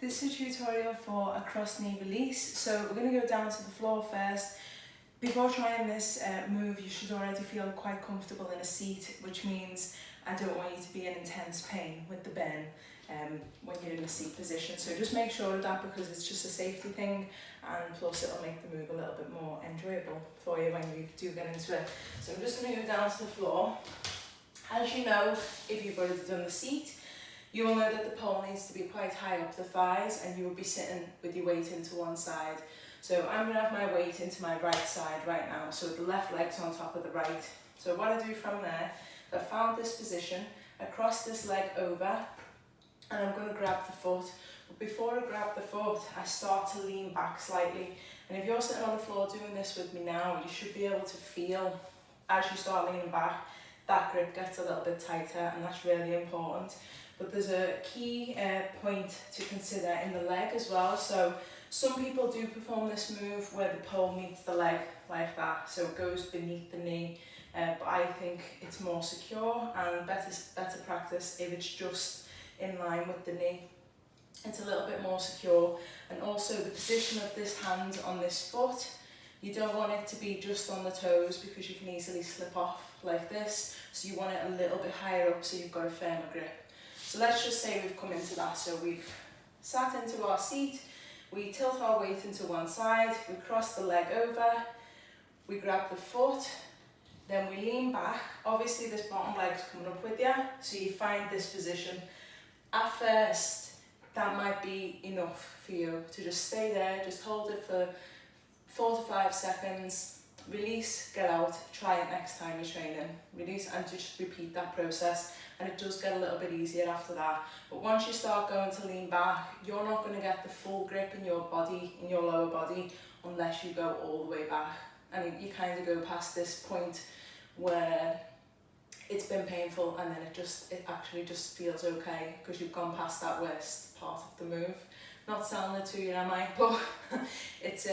This is a tutorial for a cross knee release. So we're going to go down to the floor first. Before trying this move, you should already feel quite comfortable in a seat, which means I don't want you to be in intense pain with the burn when you're in a seat position. So just make sure of that, because it's just a safety thing, and plus it'll make the move a little bit more enjoyable for you when you do get into it. So I'm just going to go down to the floor. As you know, if you've already done the seat, you will know that the pole needs to be quite high up the thighs, and you will be sitting with your weight into one side. So I'm going to have my weight into my right side right now, so the left leg's on top of the right. So what I do from there, I've found this position, I cross this leg over, and I'm going to grab the foot. But before I grab the foot, I start to lean back slightly. And if you're sitting on the floor doing this with me now, you should be able to feel, as you start leaning back, that grip gets a little bit tighter, and that's really important. But there's a key point to consider in the leg as well. So some people do perform this move where the pole meets the leg like that, so it goes beneath the knee. But I think it's more secure and better practice if it's just in line with the knee. It's a little bit more secure. And also the position of this hand on this foot, you don't want it to be just on the toes, because you can easily slip off like this. So you want it a little bit higher up, so you've got a firmer grip. So let's just say we've come into that. So we've sat into our seat, we tilt our weight into one side, we cross the leg over, we grab the foot, then we lean back. Obviously this bottom leg's coming up with you, so you find this position. At first, that might be enough for you to just stay there, just hold it for 4 to 5 seconds, release, get out, try it next time you're training. Release and just repeat that process, and it does get a little bit easier after that. But once you start going to lean back, you're not going to get the full grip in your body, in your lower body, unless you go all the way back. And you kind of go past this point where it's been painful, and then it actually just feels okay, because you've gone past that worst part of the move. Not selling it to you, am I? But it's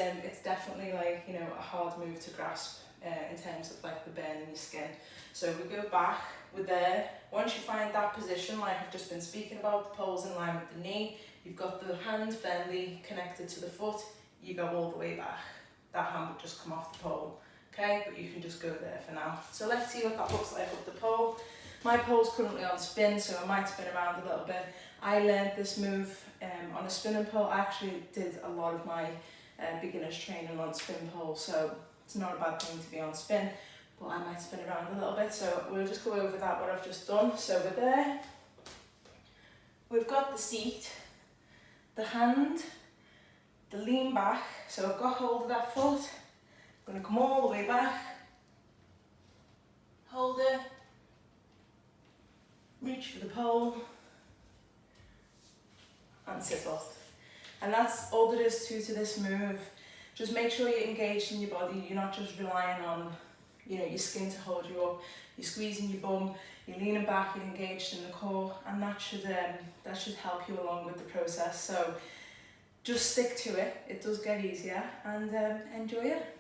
definitely, like, you know, a hard move to grasp in terms of like the burn in your skin. So we go back, we're there. Once you find that position, like I've just been speaking about, the pole's in line with the knee, you've got the hand firmly connected to the foot, you go all the way back. That hand would just come off the pole, okay? But you can just go there for now. So let's see what that looks like with the pole. My pole's currently on spin, so I might spin around a little bit. I learned this move on a spinning pole. I actually did a lot of my beginners training on spin pole, so it's not a bad thing to be on spin, but I might spin around a little bit. So we'll just go over that, what I've just done. So we're there. We've got the seat, the hand, the lean back. So I've got hold of that foot. I'm going to come all the way back, hold it, reach for the pole, and sit off. And that's all there is to this move. Just make sure you're engaged in your body. You're not just relying on, you know, your skin to hold you up. You're squeezing your bum, you're leaning back, you're engaged in the core, and that should help you along with the process. So just stick to it. It does get easier, and enjoy it.